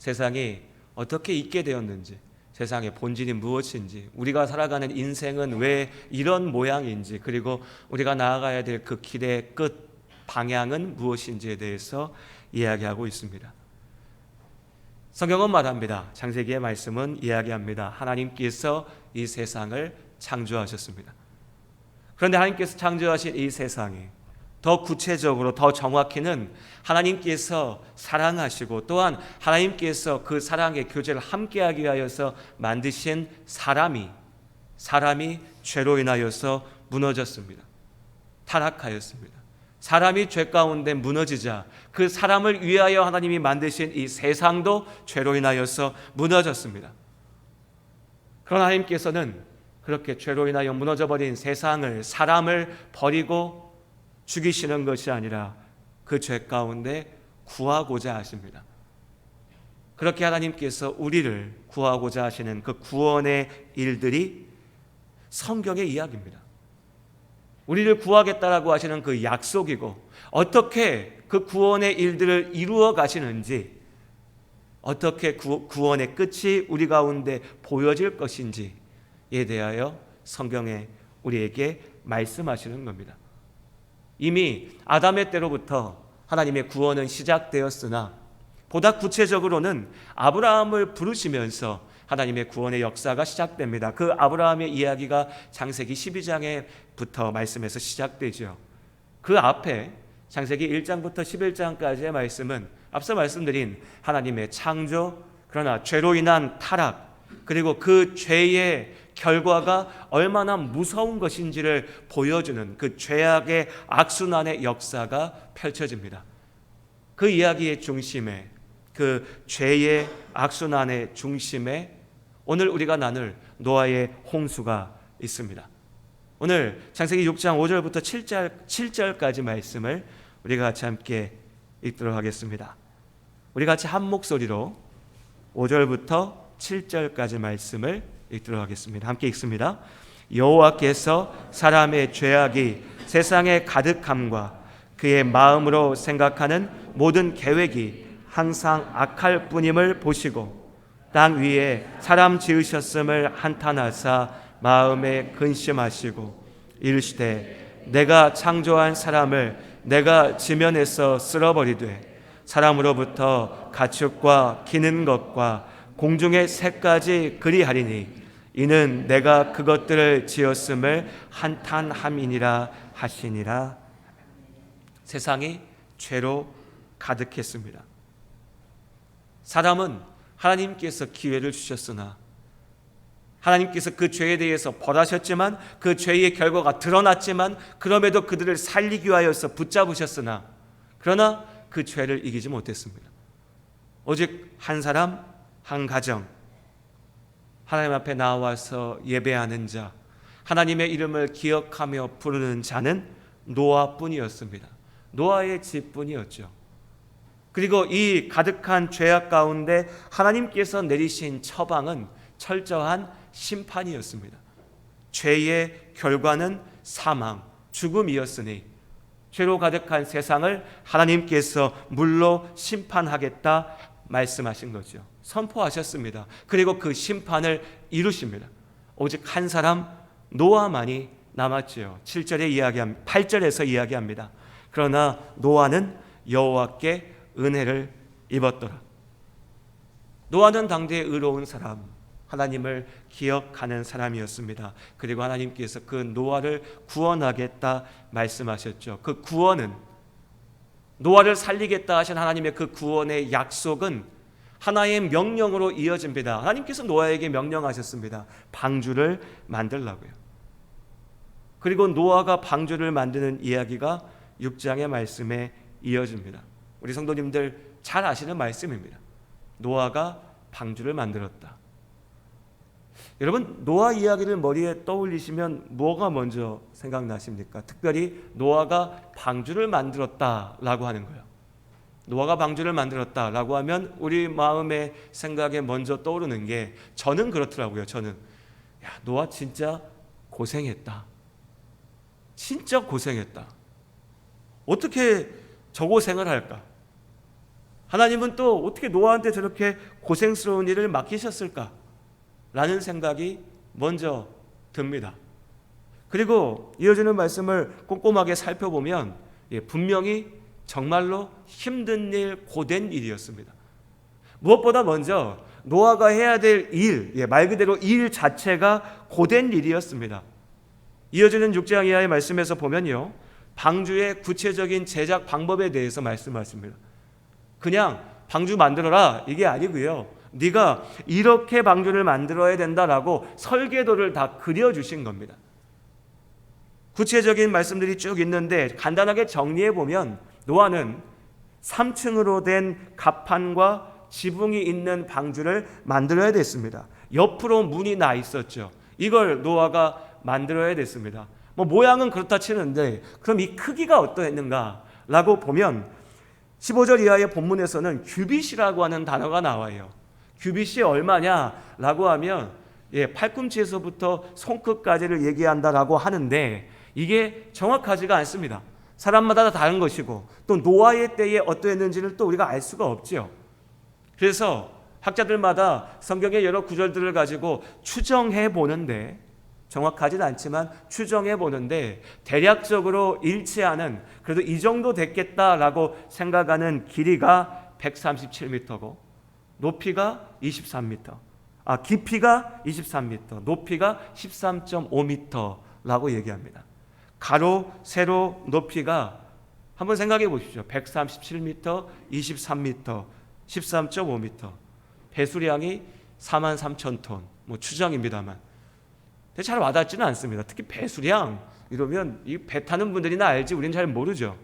세상이 어떻게 있게 되었는지, 세상의 본질이 무엇인지, 우리가 살아가는 인생은 왜 이런 모양인지, 그리고 우리가 나아가야 될 그 길의 끝 방향은 무엇인지에 대해서 이야기하고 있습니다. 성경은 말합니다. 창세기의 말씀은 이야기합니다. 하나님께서 이 세상을 창조하셨습니다. 그런데 하나님께서 창조하신 이 세상이 더 구체적으로, 더 정확히는 하나님께서 사랑하시고 또한 하나님께서 그 사랑의 교제를 함께하기 위하여서 만드신 사람이 죄로 인하여서 무너졌습니다. 타락하였습니다. 사람이 죄 가운데 무너지자 그 사람을 위하여 하나님이 만드신 이 세상도 죄로 인하여서 무너졌습니다. 그러나 하나님께서는 그렇게 죄로 인하여 무너져버린 세상을, 사람을 버리고 죽이시는 것이 아니라 그 죄 가운데 구하고자 하십니다. 그렇게 하나님께서 우리를 구하고자 하시는 그 구원의 일들이 성경의 이야기입니다. 우리를 구하겠다라고 하시는 그 약속이고, 어떻게 그 구원의 일들을 이루어 가시는지, 어떻게 구원의 끝이 우리 가운데 보여질 것인지에 대하여 성경에 우리에게 말씀하시는 겁니다. 이미 아담의 때로부터 하나님의 구원은 시작되었으나 보다 구체적으로는 아브라함을 부르시면서 하나님의 구원의 역사가 시작됩니다. 그 아브라함의 이야기가 창세기 12장에부터 말씀에서 시작되죠. 그 앞에 창세기 1장부터 11장까지의 말씀은 앞서 말씀드린 하나님의 창조, 그러나 죄로 인한 타락, 그리고 그 죄의 결과가 얼마나 무서운 것인지를 보여주는 그 죄악의 악순환의 역사가 펼쳐집니다. 그 이야기의 중심에, 그 죄의 악순환의 중심에 오늘 우리가 나눌 노아의 홍수가 있습니다. 오늘 창세기 6장 5절부터 7절까지 말씀을 우리가 같이 함께 읽도록 하겠습니다. 우리 같이 한 목소리로 5절부터 7절까지 말씀을 읽도록 하겠습니다. 함께 읽습니다. 여호와께서 사람의 죄악이 세상에 가득함과 그의 마음으로 생각하는 모든 계획이 항상 악할 뿐임을 보시고 땅 위에 사람 지으셨음을 한탄하사 마음에 근심하시고 이르시되 내가 창조한 사람을 내가 지면에서 쓸어버리되 사람으로부터 가축과 기는 것과 공중의 새까지 그리하리니 이는 내가 그것들을 지었음을 한탄함이니라 하시니라. 세상이 죄로 가득했습니다. 사람은 하나님께서 기회를 주셨으나 하나님께서 그 죄에 대해서 벌하셨지만 그 죄의 결과가 드러났지만 그럼에도 그들을 살리기 위하여서 붙잡으셨으나 그러나 그 죄를 이기지 못했습니다. 오직 한 사람, 한 가정, 하나님 앞에 나와서 예배하는 자, 하나님의 이름을 기억하며 부르는 자는 노아뿐이었습니다. 노아의 집뿐이었죠. 그리고 이 가득한 죄악 가운데 하나님께서 내리신 처방은 철저한 심판이었습니다. 죄의 결과는 사망, 죽음이었으니 죄로 가득한 세상을 하나님께서 물로 심판하겠다 말씀하신 거죠. 선포하셨습니다. 그리고 그 심판을 이루십니다. 오직 한 사람 노아만이 남았지요. 8절에서 이야기합니다. 그러나 노아는 여호와께 은혜를 입었더라. 노아는 당대에 의로운 사람, 하나님을 기억하는 사람이었습니다. 그리고 하나님께서 그 노아를 구원하겠다 말씀하셨죠. 그 구원은, 노아를 살리겠다 하신 하나님의 그 구원의 약속은 하나의 명령으로 이어집니다. 하나님께서 노아에게 명령하셨습니다. 방주를 만들라고요. 그리고 노아가 방주를 만드는 이야기가 6장의 말씀에 이어집니다. 우리 성도님들 잘 아시는 말씀입니다. 노아가 방주를 만들었다. 여러분, 노아 이야기를 머리에 떠올리시면 뭐가 먼저 생각나십니까? 특별히 노아가 방주를 만들었다라고 하는 거예요. 노아가 방주를 만들었다라고 하면 우리 마음의 생각에 먼저 떠오르는 게, 저는 그렇더라고요. 저는 노아 진짜 고생했다. 진짜 고생했다. 어떻게 저 고생을 할까? 하나님은 또 어떻게 노아한테 저렇게 고생스러운 일을 맡기셨을까? 라는 생각이 먼저 듭니다. 그리고 이어지는 말씀을 꼼꼼하게 살펴보면 분명히 정말로 힘든 일, 고된 일이었습니다. 무엇보다 먼저 노아가 해야 될 일, 말 그대로 일 자체가 고된 일이었습니다. 이어지는 6장 이하의 말씀에서 보면요, 방주의 구체적인 제작 방법에 대해서 말씀하십니다. 그냥 방주 만들어라 이게 아니고요, 네가 이렇게 방주를 만들어야 된다라고 설계도를 다 그려주신 겁니다. 구체적인 말씀들이 쭉 있는데 간단하게 정리해 보면 노아는 3층으로 된 갑판과 지붕이 있는 방주를 만들어야 됐습니다. 옆으로 문이 나 있었죠. 이걸 노아가 만들어야 됐습니다. 모양은 그렇다 치는데 그럼 이 크기가 어떠했는가라고 보면 15절 이하의 본문에서는 규빗이라고 하는 단어가 나와요. 규빗이 얼마냐라고 하면 팔꿈치에서부터 손끝까지를 얘기한다라고 하는데 이게 정확하지가 않습니다. 사람마다 다 다른 것이고 또 노아의 때에 어떠했는지를 또 우리가 알 수가 없죠. 그래서 학자들마다 성경의 여러 구절들을 가지고 추정해 보는데, 정확하진 않지만 추정해 보는데 대략적으로 일치하는, 그래도 이 정도 됐겠다라고 생각하는 길이가 137m고 높이가 23m, 깊이가 23m, 높이가 13.5m라고 얘기합니다. 가로, 세로, 높이가 한번 생각해 보십시오. 137m, 23m, 13.5m, 배수량이 43,000톤, 추정입니다만 잘 와닿지는 않습니다. 특히 배수량 이러면 이 배 타는 분들이나 알지 우리는 잘 모르죠.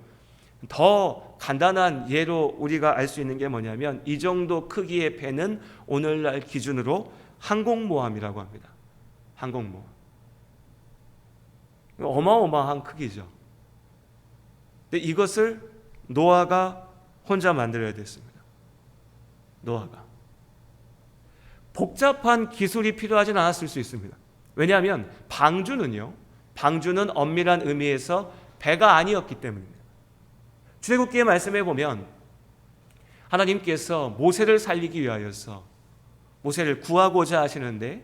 더 간단한 예로 우리가 알 수 있는 게 뭐냐면 이 정도 크기의 배는 오늘날 기준으로 항공모함이라고 합니다. 항공모함. 어마어마한 크기죠. 근데 이것을 노아가 혼자 만들어야 됐습니다. 노아가. 복잡한 기술이 필요하진 않았을 수 있습니다. 왜냐하면 방주는 엄밀한 의미에서 배가 아니었기 때문입니다. 출애굽기의 말씀에 보면 하나님께서 모세를 살리기 위하여서 모세를 구하고자 하시는데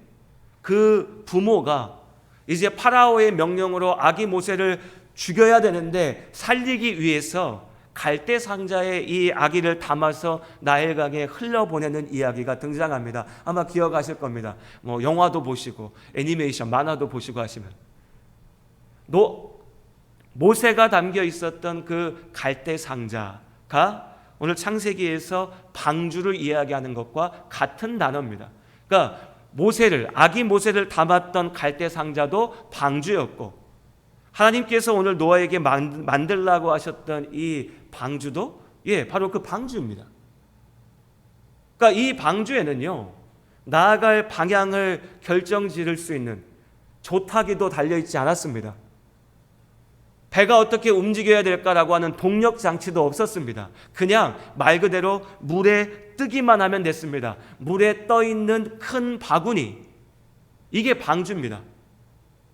그 부모가 이제 파라오의 명령으로 아기 모세를 죽여야 되는데 살리기 위해서 갈대 상자에 이 아기를 담아서 나일강에 흘려보내는 이야기가 등장합니다. 아마 기억하실 겁니다. 영화도 보시고 애니메이션 만화도 보시고 하시면 모세가 담겨 있었던 그 갈대 상자가 오늘 창세기에서 방주를 이야기하는 것과 같은 단어입니다. 그러니까 아기 모세를 담았던 갈대 상자도 방주였고 하나님께서 오늘 노아에게 만들라고 하셨던 이 방주도 바로 그 방주입니다. 그러니까 이 방주에는요, 나아갈 방향을 결정지을 수 있는 조타기도 달려있지 않았습니다. 배가 어떻게 움직여야 될까라고 하는 동력 장치도 없었습니다. 그냥 말 그대로 물에 뜨기만 하면 됐습니다. 물에 떠 있는 큰 바구니, 이게 방주입니다.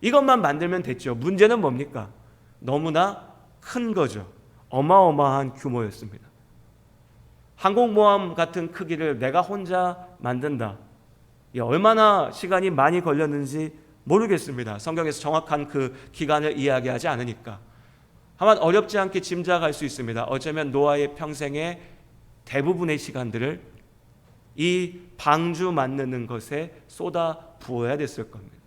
이것만 만들면 됐죠. 문제는 뭡니까? 너무나 큰 거죠. 어마어마한 규모였습니다. 항공모함 같은 크기를 내가 혼자 만든다. 얼마나 시간이 많이 걸렸는지 모르겠습니다. 성경에서 정확한 그 기간을 이야기하지 않으니까. 다만 어렵지 않게 짐작할 수 있습니다. 어쩌면 노아의 평생의 대부분의 시간들을 이 방주 만드는 것에 쏟아 부어야 됐을 겁니다.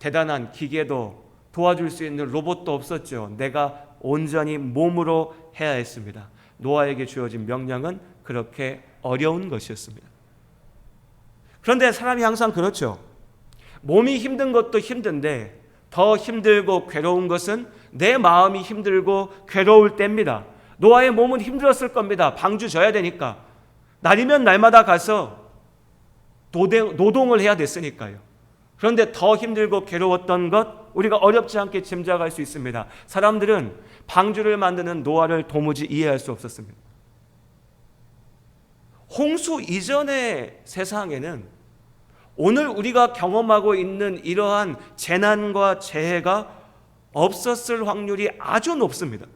대단한 기계도 도와줄 수 있는 로봇도 없었죠. 내가 온전히 몸으로 해야 했습니다. 노아에게 주어진 명령은 그렇게 어려운 것이었습니다. 그런데 사람이 항상 그렇죠. 몸이 힘든 것도 힘든데 더 힘들고 괴로운 것은 내 마음이 힘들고 괴로울 때입니다. 노아의 몸은 힘들었을 겁니다. 방주 져야 되니까. 날이면 날마다 가서 노동을 해야 됐으니까요. 그런데 더 힘들고 괴로웠던 것 우리가 어렵지 않게 짐작할 수 있습니다. 사람들은 방주를 만드는 노아를 도무지 이해할 수 없었습니다. 홍수 이전의 세상에는 오늘 우리가 경험하고 있는 이러한 재난과 재해가 없었을 확률이 아주 높습니다.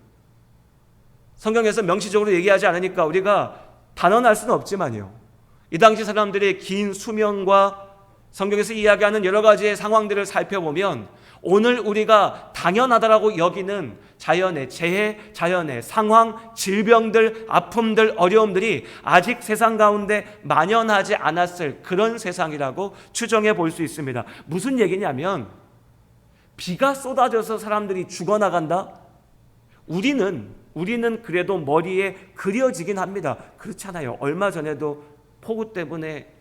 성경에서 명시적으로 얘기하지 않으니까 우리가 단언할 수는 없지만요, 이 당시 사람들의 긴 수명과 성경에서 이야기하는 여러 가지의 상황들을 살펴보면 오늘 우리가 당연하다라고 여기는 자연의 재해, 자연의 상황, 질병들, 아픔들, 어려움들이 아직 세상 가운데 만연하지 않았을 그런 세상이라고 추정해 볼 수 있습니다. 무슨 얘기냐면 비가 쏟아져서 사람들이 죽어나간다? 우리는 그래도 머리에 그려지긴 합니다. 그렇잖아요. 얼마 전에도 폭우 때문에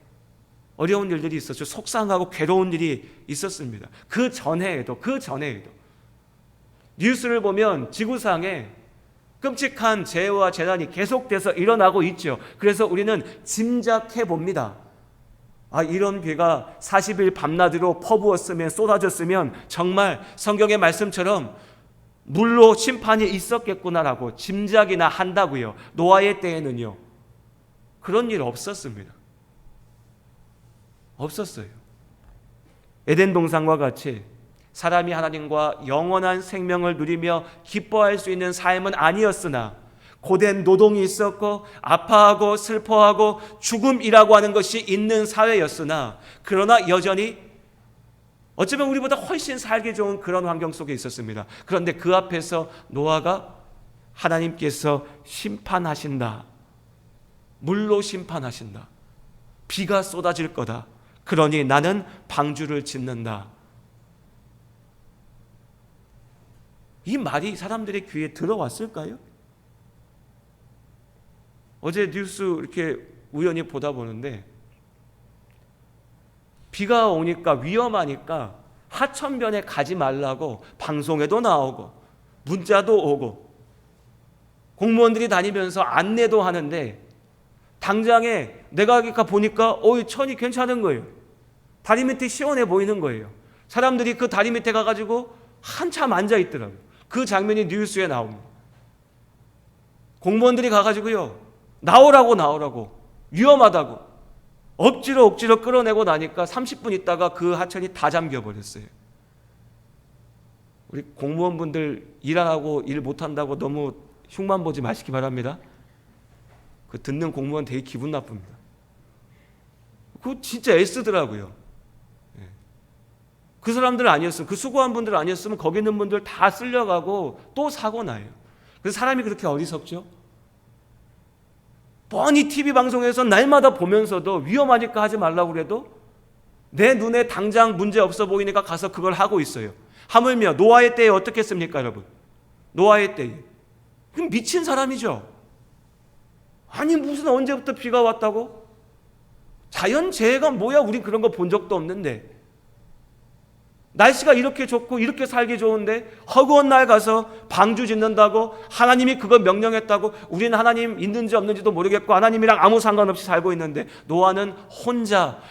어려운 일들이 있었죠. 속상하고 괴로운 일이 있었습니다. 그 전에에도 뉴스를 보면 지구상에 끔찍한 재해와 재난이 계속돼서 일어나고 있죠. 그래서 우리는 짐작해 봅니다. 이런 비가 40일 밤낮으로 퍼부었으면, 쏟아졌으면 정말 성경의 말씀처럼 물로 심판이 있었겠구나라고 짐작이나 한다고요. 노아의 때에는요, 그런 일 없었습니다. 없었어요. 에덴 동산과 같이 사람이 하나님과 영원한 생명을 누리며 기뻐할 수 있는 삶은 아니었으나 고된 노동이 있었고 아파하고 슬퍼하고 죽음이라고 하는 것이 있는 사회였으나, 그러나 여전히 어쩌면 우리보다 훨씬 살기 좋은 그런 환경 속에 있었습니다. 그런데 그 앞에서 노아가 하나님께서 심판하신다, 물로 심판하신다, 비가 쏟아질 거다, 그러니 나는 방주를 짓는다, 이 말이 사람들의 귀에 들어왔을까요? 어제 뉴스 이렇게 우연히 보다 보는데 비가 오니까 위험하니까 하천변에 가지 말라고 방송에도 나오고 문자도 오고 공무원들이 다니면서 안내도 하는데, 당장에 내가 보니까 천이 괜찮은 거예요. 다리 밑이 시원해 보이는 거예요. 사람들이 그 다리 밑에 가가지고 한참 앉아 있더라고요. 그 장면이 뉴스에 나옵니다. 공무원들이 가가지고요, 나오라고 위험하다고 억지로 끌어내고 나니까 30분 있다가 그 하천이 다 잠겨버렸어요. 우리 공무원분들 일 안 하고 일 못한다고 너무 흉만 보지 마시기 바랍니다. 그 듣는 공무원 되게 기분 나쁩니다. 그거 진짜 애쓰더라고요. 그 사람들 아니었으면, 그 수고한 분들 아니었으면 거기 있는 분들 다 쓸려가고 또 사고 나요. 그래서 사람이 그렇게 어리석죠? 뻔히 TV 방송에서 날마다 보면서도 위험하니까 하지 말라고 그래도 내 눈에 당장 문제 없어 보이니까 가서 그걸 하고 있어요. 하물며 노아의 때에 어떻게 했습니까, 여러분? 노아의 때에 미친 사람이죠. 아니 무슨 언제부터 비가 왔다고? 자연재해가 뭐야? 우린 그런 거 본 적도 없는데, 날씨가 이렇게 좋고 이렇게 살기 좋은데 허구한 날 가서 방주 짓는다고 하나님이 그거 명령했다고 우리는 하나님 있는지 없는지도 모르겠고 하나님이랑 아무 상관없이 살고 있는데 노아는 혼자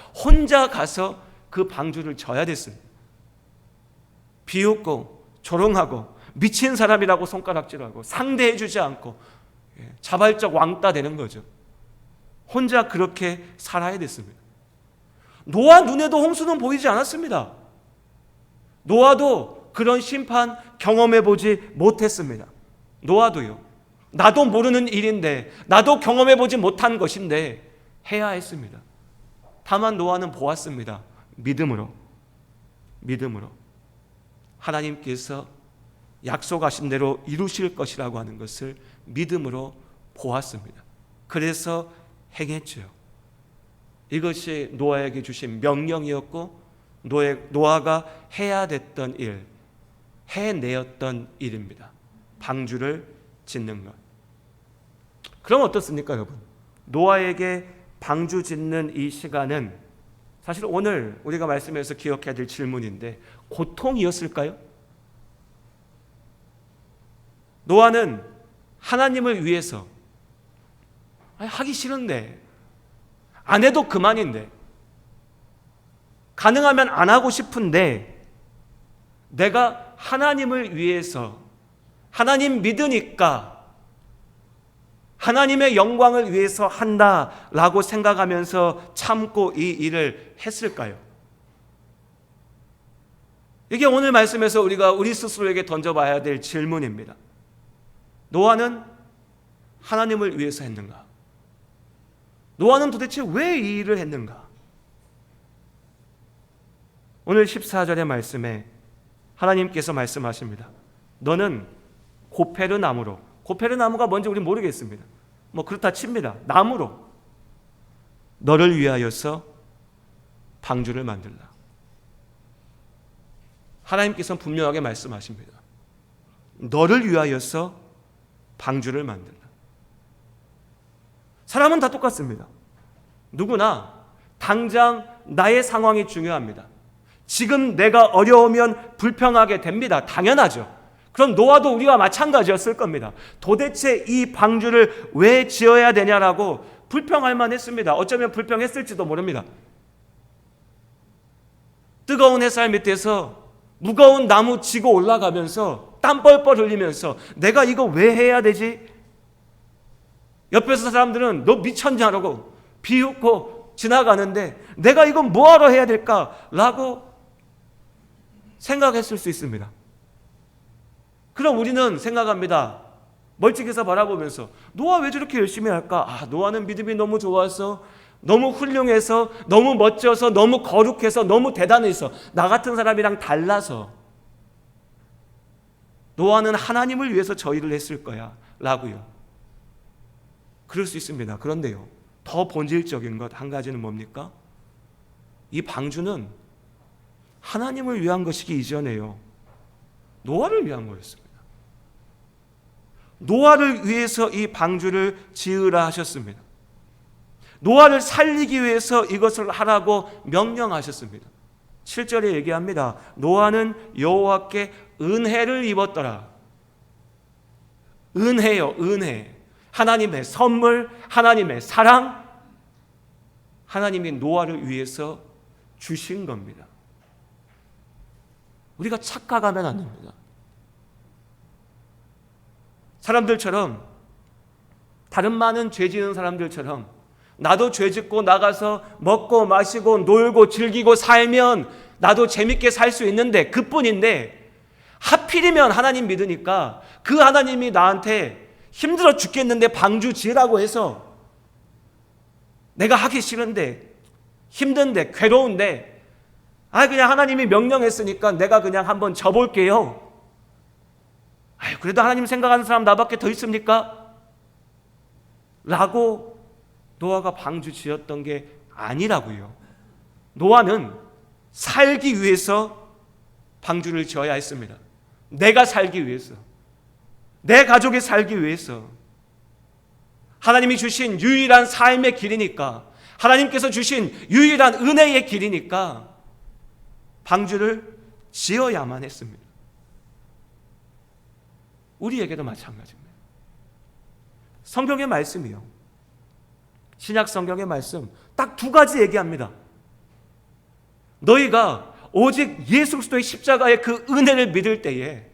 가서 그 방주를 져야 됐습니다. 비웃고 조롱하고 미친 사람이라고 손가락질하고 상대해주지 않고 자발적 왕따 되는 거죠. 혼자 그렇게 살아야 됐습니다. 노아 눈에도 홍수는 보이지 않았습니다. 노아도 그런 심판 경험해보지 못했습니다. 노아도요. 나도 모르는 일인데, 나도 경험해보지 못한 것인데 해야 했습니다. 다만 노아는 보았습니다. 믿음으로 하나님께서 약속하신 대로 이루실 것이라고 하는 것을 믿음으로 보았습니다. 그래서 행했죠. 이것이 노아에게 주신 명령이었고 노아가 해야 됐던 일, 해내었던 일입니다. 방주를 짓는 것. 그럼 어떻습니까, 여러분? 노아에게 방주 짓는 이 시간은 사실 오늘 우리가 말씀에서 기억해야 될 질문인데, 고통이었을까요? 노아는 하나님을 위해서 하기 싫은데, 안 해도 그만인데, 가능하면 안 하고 싶은데, 내가 하나님을 위해서, 하나님 믿으니까 하나님의 영광을 위해서 한다라고 생각하면서 참고 이 일을 했을까요? 이게 오늘 말씀에서 우리가 우리 스스로에게 던져봐야 될 질문입니다. 노아는 하나님을 위해서 했는가? 노아는 도대체 왜 이 일을 했는가? 오늘 14절의 말씀에 하나님께서 말씀하십니다. 너는 고페르 나무로, 고페르 나무가 뭔지 우리 모르겠습니다. 뭐 그렇다 칩니다. 나무로 너를 위하여서 방주를 만들라. 하나님께서는 분명하게 말씀하십니다. 너를 위하여서 방주를 만들라. 사람은 다 똑같습니다. 누구나 당장 나의 상황이 중요합니다. 지금 내가 어려우면 불평하게 됩니다. 당연하죠. 그럼 노아도 우리와 마찬가지였을 겁니다. 도대체 이 방주를 왜 지어야 되냐라고 불평할 만했습니다. 어쩌면 불평했을지도 모릅니다. 뜨거운 햇살 밑에서 무거운 나무 지고 올라가면서 땀 뻘뻘 흘리면서 내가 이거 왜 해야 되지? 옆에서 사람들은 너 미쳤냐라고 비웃고 지나가는데 내가 이건 뭐하러 해야 될까라고 생각했을 수 있습니다. 그럼 우리는 생각합니다. 멀찍이서 바라보면서 노아 왜 저렇게 열심히 할까? 노아는 믿음이 너무 좋아서, 너무 훌륭해서, 너무 멋져서, 너무 거룩해서, 너무 대단해서, 나 같은 사람이랑 달라서 노아는 하나님을 위해서 저 일을 했을 거야 라고요. 그럴 수 있습니다. 그런데요, 더 본질적인 것 한 가지는 뭡니까? 이 방주는 하나님을 위한 것이기 이전에요, 노아를 위한 거였습니다. 노아를 위해서 이 방주를 지으라 하셨습니다. 노아를 살리기 위해서 이것을 하라고 명령하셨습니다. 7절에 얘기합니다. 노아는 여호와께 은혜를 입었더라. 은혜요, 은혜. 하나님의 선물, 하나님의 사랑, 하나님이 노아를 위해서 주신 겁니다. 우리가 착각하면 안 됩니다. 사람들처럼, 다른 많은 죄 지은 사람들처럼 나도 죄 짓고 나가서 먹고 마시고 놀고 즐기고 살면 나도 재밌게 살 수 있는데, 그뿐인데 하필이면 하나님 믿으니까 그 하나님이 나한테 힘들어 죽겠는데 방주 지으라고 해서 내가 하기 싫은데, 힘든데, 괴로운데 그냥 하나님이 명령했으니까 내가 그냥 한번 져볼게요. 그래도 하나님 생각하는 사람 나밖에 더 있습니까? 라고 노아가 방주 지었던 게 아니라고요. 노아는 살기 위해서 방주를 지어야 했습니다. 내가 살기 위해서, 내 가족이 살기 위해서. 하나님이 주신 유일한 삶의 길이니까, 하나님께서 주신 유일한 은혜의 길이니까 방주를 지어야만 했습니다. 우리에게도 마찬가지입니다. 성경의 말씀이요, 신약 성경의 말씀 딱 두 가지 얘기합니다. 너희가 오직 예수 그리스도의 십자가의 그 은혜를 믿을 때에,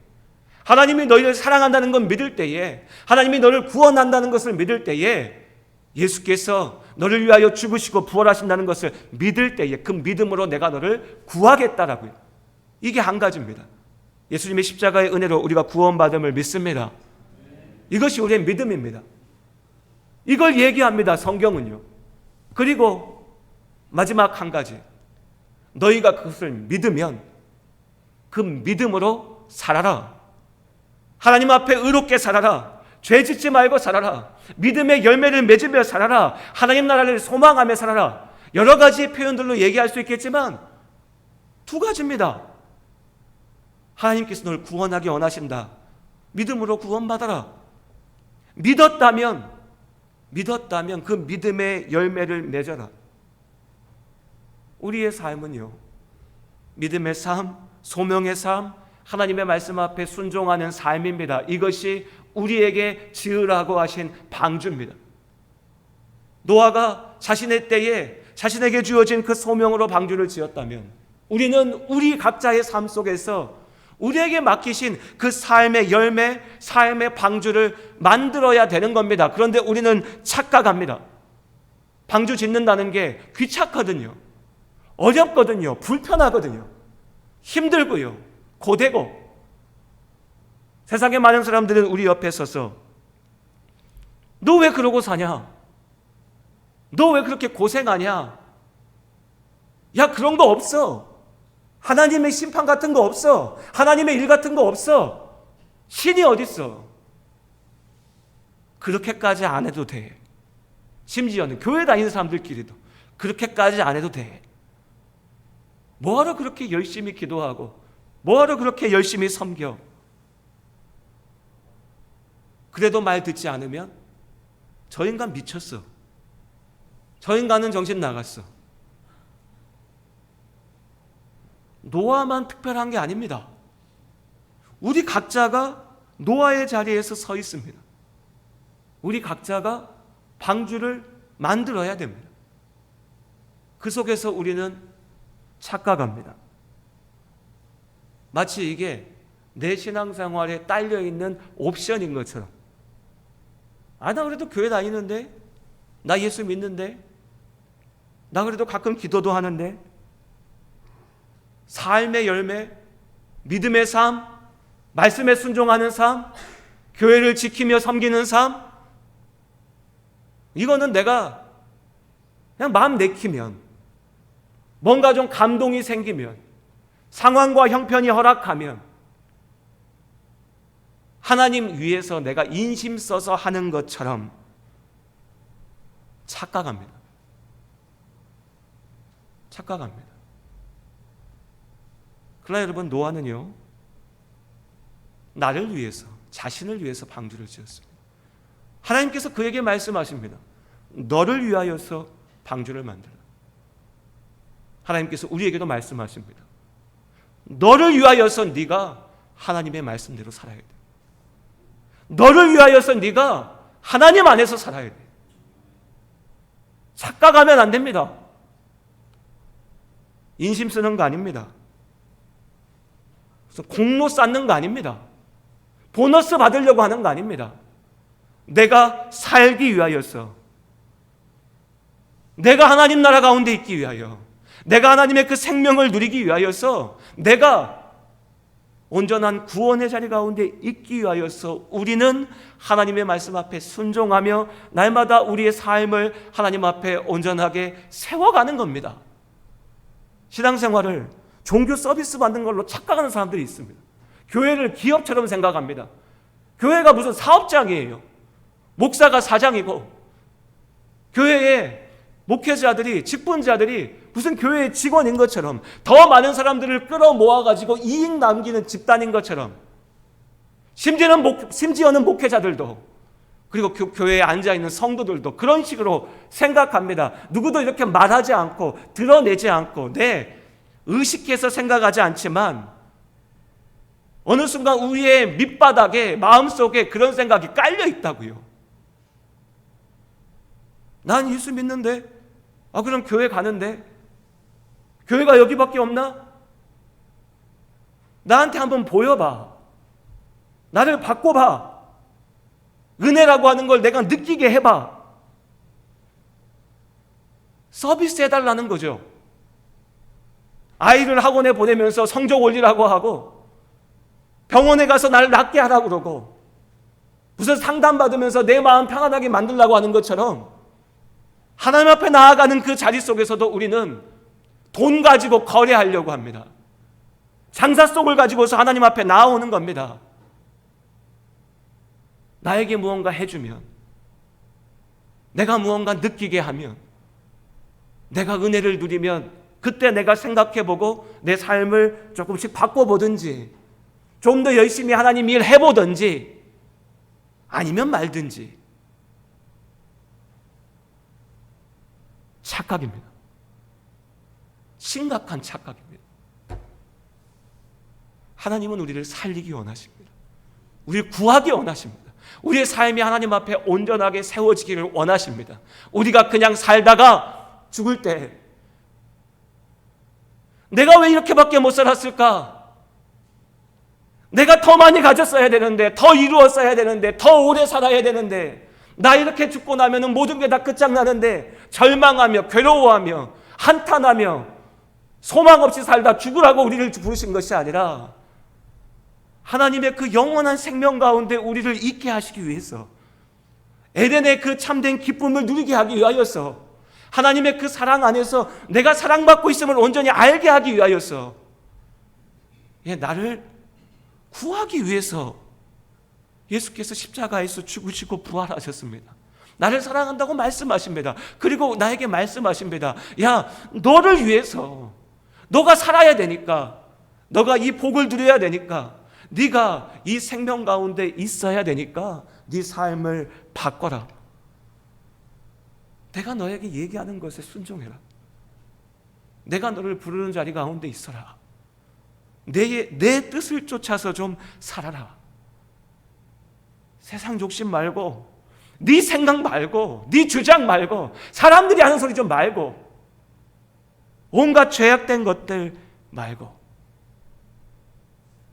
하나님이 너희를 사랑한다는 건 믿을 때에, 하나님이 너를 구원한다는 것을 믿을 때에, 예수께서 너를 위하여 죽으시고 부활하신다는 것을 믿을 때에 그 믿음으로 내가 너를 구하겠다라고요. 이게 한 가지입니다. 예수님의 십자가의 은혜로 우리가 구원받음을 믿습니다. 이것이 우리의 믿음입니다. 이걸 얘기합니다, 성경은요. 그리고 마지막 한 가지, 너희가 그것을 믿으면 그 믿음으로 살아라. 하나님 앞에 의롭게 살아라. 죄 짓지 말고 살아라. 믿음의 열매를 맺으며 살아라. 하나님 나라를 소망하며 살아라. 여러 가지 표현들로 얘기할 수 있겠지만 두 가지입니다. 하나님께서 너를 구원하기 원하신다. 믿음으로 구원받아라. 믿었다면 그 믿음의 열매를 맺어라. 우리의 삶은요, 믿음의 삶, 소명의 삶, 하나님의 말씀 앞에 순종하는 삶입니다. 이것이 우리에게 지으라고 하신 방주입니다. 노아가 자신의 때에 자신에게 주어진 그 소명으로 방주를 지었다면, 우리는 우리 각자의 삶 속에서 우리에게 맡기신 그 삶의 열매, 삶의 방주를 만들어야 되는 겁니다. 그런데 우리는 착각합니다. 방주 짓는다는 게 귀찮거든요, 어렵거든요, 불편하거든요, 힘들고요, 고되고. 세상의 많은 사람들은 우리 옆에 서서 너 왜 그러고 사냐? 너 왜 그렇게 고생하냐? 야, 그런 거 없어. 하나님의 심판 같은 거 없어. 하나님의 일 같은 거 없어. 신이 어딨어? 그렇게까지 안 해도 돼. 심지어는 교회 다니는 사람들끼리도 그렇게까지 안 해도 돼. 뭐하러 그렇게 열심히 기도하고 뭐하러 그렇게 열심히 섬겨? 그래도 말 듣지 않으면 저 인간 미쳤어. 저 인간은 정신 나갔어. 노아만 특별한 게 아닙니다. 우리 각자가 노아의 자리에서 서 있습니다. 우리 각자가 방주를 만들어야 됩니다. 그 속에서 우리는 착각합니다. 마치 이게 내 신앙생활에 딸려있는 옵션인 것처럼. 나 그래도 교회 다니는데, 나 예수 믿는데, 나 그래도 가끔 기도도 하는데, 삶의 열매, 믿음의 삶, 말씀에 순종하는 삶, 교회를 지키며 섬기는 삶, 이거는 내가 그냥 마음 내키면, 뭔가 좀 감동이 생기면, 상황과 형편이 허락하면 하나님 위해서 내가 인심 써서 하는 것처럼 착각합니다. 착각합니다. 그러나 여러분, 노아는요, 나를 위해서, 자신을 위해서 방주를 지었습니다. 하나님께서 그에게 말씀하십니다. 너를 위하여서 방주를 만들라. 하나님께서 우리에게도 말씀하십니다. 너를 위하여서 네가 하나님의 말씀대로 살아야 돼. 너를 위하여서 네가 하나님 안에서 살아야 돼. 착각하면 안 됩니다. 인심 쓰는 거 아닙니다. 공로 쌓는 거 아닙니다. 보너스 받으려고 하는 거 아닙니다. 내가 살기 위하여서, 내가 하나님 나라 가운데 있기 위하여, 내가 하나님의 그 생명을 누리기 위하여서, 내가 온전한 구원의 자리 가운데 있기 위하여서 우리는 하나님의 말씀 앞에 순종하며 날마다 우리의 삶을 하나님 앞에 온전하게 세워가는 겁니다. 신앙생활을 종교 서비스 받는 걸로 착각하는 사람들이 있습니다. 교회를 기업처럼 생각합니다. 교회가 무슨 사업장이에요. 목사가 사장이고 교회에 목회자들이, 직분자들이 무슨 교회의 직원인 것처럼, 더 많은 사람들을 끌어모아가지고 이익 남기는 집단인 것처럼, 심지어는 목회자들도, 그리고 교회에 앉아있는 성도들도 그런 식으로 생각합니다. 누구도 이렇게 말하지 않고 드러내지 않고 의식해서 생각하지 않지만 어느 순간 우리의 밑바닥에, 마음속에 그런 생각이 깔려 있다고요. 난 예수 믿는데, 그럼 교회 가는데, 교회가 여기밖에 없나? 나한테 한번 보여봐. 나를 바꿔봐. 은혜라고 하는 걸 내가 느끼게 해봐. 서비스 해달라는 거죠. 아이를 학원에 보내면서 성적 올리라고 하고, 병원에 가서 나를 낫게 하라고 그러고, 무슨 상담받으면서 내 마음 편안하게 만들라고 하는 것처럼 하나님 앞에 나아가는 그 자리 속에서도 우리는 돈 가지고 거래하려고 합니다. 장사 속을 가지고서 하나님 앞에 나아오는 겁니다. 나에게 무언가 해주면, 내가 무언가 느끼게 하면, 내가 은혜를 누리면 그때 내가 생각해보고 내 삶을 조금씩 바꿔보든지, 좀 더 열심히 하나님 일 해보든지, 아니면 말든지. 착각입니다. 심각한 착각입니다. 하나님은 우리를 살리기 원하십니다. 우리를 구하기 원하십니다. 우리의 삶이 하나님 앞에 온전하게 세워지기를 원하십니다. 우리가 그냥 살다가 죽을 때 내가 왜 이렇게밖에 못 살았을까? 내가 더 많이 가졌어야 되는데, 더 이루었어야 되는데, 더 오래 살아야 되는데, 나 이렇게 죽고 나면 모든 게 다 끝장나는데, 절망하며 괴로워하며 한탄하며 소망 없이 살다 죽으라고 우리를 부르신 것이 아니라 하나님의 그 영원한 생명 가운데 우리를 있게 하시기 위해서, 에덴의 그 참된 기쁨을 누리게 하기 위하여서, 하나님의 그 사랑 안에서 내가 사랑받고 있음을 온전히 알게 하기 위하여서, 나를 구하기 위해서 예수께서 십자가에서 죽으시고 부활하셨습니다. 나를 사랑한다고 말씀하십니다. 그리고 나에게 말씀하십니다. 야, 너를 위해서, 너가 살아야 되니까, 너가 이 복을 누려야 되니까, 네가 이 생명 가운데 있어야 되니까 네 삶을 바꿔라. 내가 너에게 얘기하는 것에 순종해라. 내가 너를 부르는 자리 가운데 있어라. 내 뜻을 쫓아서 좀 살아라. 세상 욕심 말고, 네 생각 말고, 네 주장 말고, 사람들이 하는 소리 좀 말고, 온갖 죄악된 것들 말고,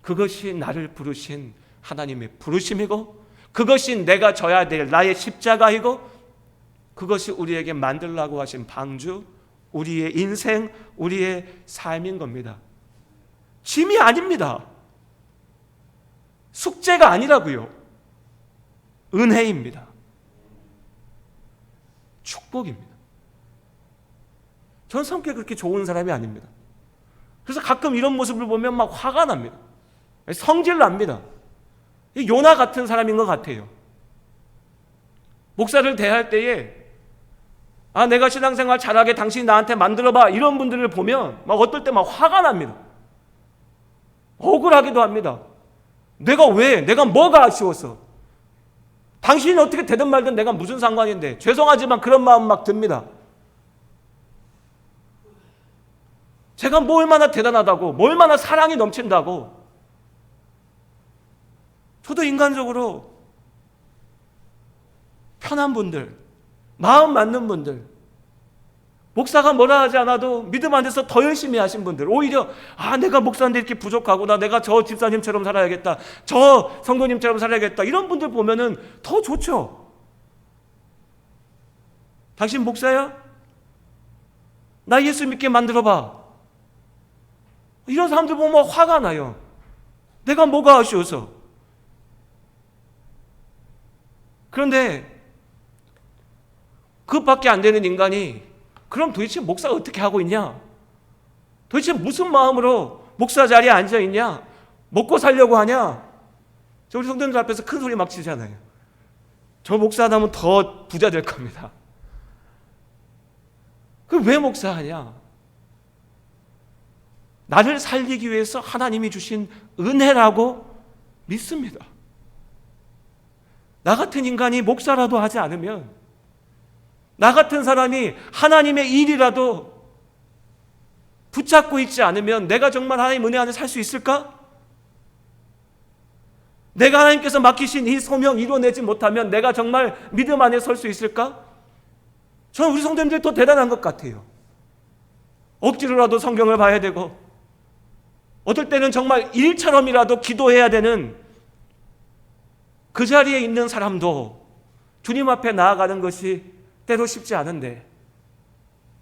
그것이 나를 부르신 하나님의 부르심이고, 그것이 내가 져야 될 나의 십자가이고, 그것이 우리에게 만들라고 하신 방주, 우리의 인생, 우리의 삶인 겁니다. 짐이 아닙니다. 숙제가 아니라고요. 은혜입니다. 축복입니다. 저는 성격이 그렇게 좋은 사람이 아닙니다. 그래서 가끔 이런 모습을 보면 막 화가 납니다. 성질 납니다. 요나 같은 사람인 것 같아요. 목사를 대할 때에 내가 신앙생활 잘하게 당신이 나한테 만들어봐, 이런 분들을 보면 막 어떨 때 막 화가 납니다. 억울하기도 합니다. 내가 뭐가 아쉬워서, 당신이 어떻게 되든 말든 내가 무슨 상관인데, 죄송하지만 그런 마음 막 듭니다. 제가 뭐 얼마나 대단하다고, 뭐 얼마나 사랑이 넘친다고. 저도 인간적으로 편한 분들, 마음 맞는 분들, 목사가 뭐라 하지 않아도 믿음 안에서 더 열심히 하신 분들, 오히려 내가 목사인데 이렇게 부족하구나, 내가 저 집사님처럼 살아야겠다, 저 성도님처럼 살아야겠다, 이런 분들 보면은 더 좋죠. 당신 목사야? 나 예수 믿게 만들어봐. 이런 사람들 보면 화가 나요. 내가 뭐가 아쉬워서. 그런데 그것밖에 안 되는 인간이 그럼 도대체 목사 어떻게 하고 있냐? 도대체 무슨 마음으로 목사 자리에 앉아 있냐? 먹고 살려고 하냐? 저 우리 성도님들 앞에서 큰 소리 막 치잖아요. 저 목사 하면 더 부자 될 겁니다. 그럼 왜 목사하냐? 나를 살리기 위해서 하나님이 주신 은혜라고 믿습니다. 나 같은 인간이 목사라도 하지 않으면, 나 같은 사람이 하나님의 일이라도 붙잡고 있지 않으면 내가 정말 하나님 은혜 안에 살 수 있을까? 내가 하나님께서 맡기신 이 소명 이뤄내지 못하면 내가 정말 믿음 안에 설 수 있을까? 저는 우리 성도님들이 더 대단한 것 같아요. 억지로라도 성경을 봐야 되고, 어떨 때는 정말 일처럼이라도 기도해야 되는 그 자리에 있는 사람도 주님 앞에 나아가는 것이 때로 쉽지 않은데,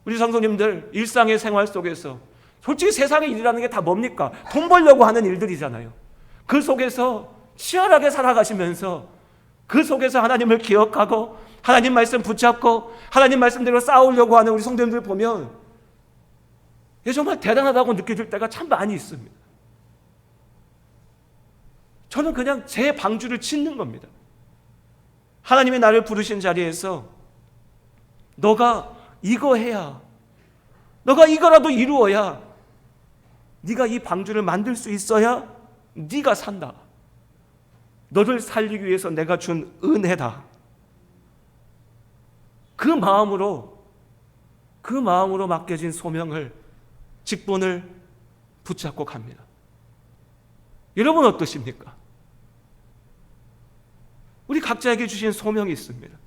우리 성도님들 일상의 생활 속에서 솔직히 세상의 일이라는 게 다 뭡니까? 돈 벌려고 하는 일들이잖아요. 그 속에서 치열하게 살아가시면서, 그 속에서 하나님을 기억하고 하나님 말씀 붙잡고 하나님 말씀대로 싸우려고 하는 우리 성도님들 보면 정말 대단하다고 느껴질 때가 참 많이 있습니다. 저는 그냥 제 방주를 짓는 겁니다. 하나님이 나를 부르신 자리에서 너가 이거 해야, 너가 이거라도 이루어야, 네가 이 방주를 만들 수 있어야 네가 산다. 너를 살리기 위해서 내가 준 은혜다. 그 마음으로 맡겨진 소명을, 직분을 붙잡고 갑니다. 여러분 어떠십니까? 우리 각자에게 주신 소명이 있습니다.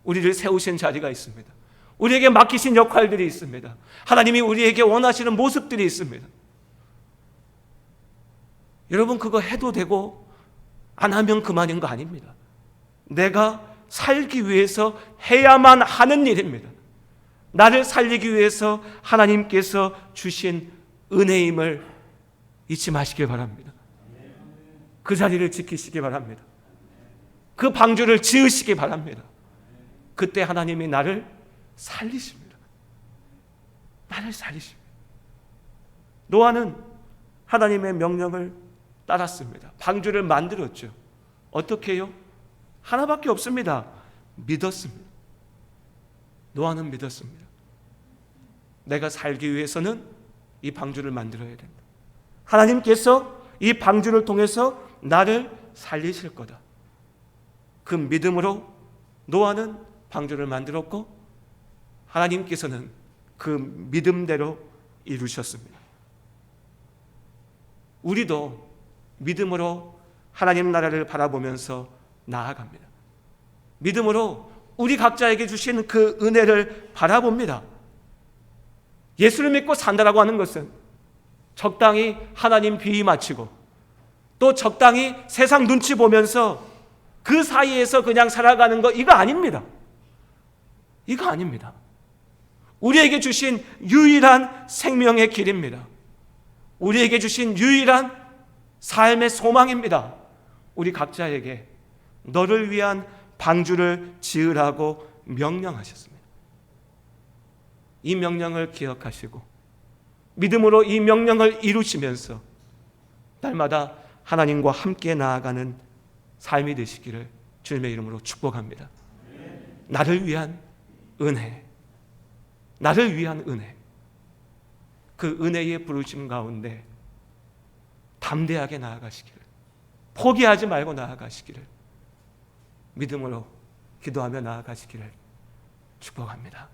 우리를 세우신 자리가 있습니다. 우리에게 맡기신 역할들이 있습니다. 하나님이 우리에게 원하시는 모습들이 있습니다. 여러분 그거 해도 되고 안 하면 그만인 거 아닙니다. 내가 살기 위해서 해야만 하는 일입니다. 나를 살리기 위해서 하나님께서 주신 은혜임을 잊지 마시길 바랍니다. 그 자리를 지키시기 바랍니다. 그 방주를 지으시기 바랍니다. 그때 하나님이 나를 살리십니다. 나를 살리십니다. 노아는 하나님의 명령을 따랐습니다. 방주를 만들었죠. 어떻게 해요? 하나밖에 없습니다. 믿었습니다. 노아는 믿었습니다. 내가 살기 위해서는 이 방주를 만들어야 된다. 하나님께서 이 방주를 통해서 나를 살리실 거다. 그 믿음으로 노아는 방주를 만들었고 하나님께서는 그 믿음대로 이루셨습니다. 우리도 믿음으로 하나님 나라를 바라보면서 나아갑니다. 믿음으로 우리 각자에게 주신 그 은혜를 바라봅니다. 예수를 믿고 산다라고 하는 것은 적당히 하나님 비위 맞추고 또 적당히 세상 눈치 보면서 그 사이에서 그냥 살아가는 거, 이거 아닙니다. 이거 아닙니다. 우리에게 주신 유일한 생명의 길입니다. 우리에게 주신 유일한 삶의 소망입니다. 우리 각자에게 너를 위한 방주를 지으라고 명령하셨습니다. 이 명령을 기억하시고 믿음으로 이 명령을 이루시면서 날마다 하나님과 함께 나아가는 삶이 되시기를 주님의 이름으로 축복합니다. 나를 위한 은혜, 나를 위한 은혜, 그 은혜의 부르심 가운데 담대하게 나아가시기를, 포기하지 말고 나아가시기를, 믿음으로 기도하며 나아가시기를 축복합니다.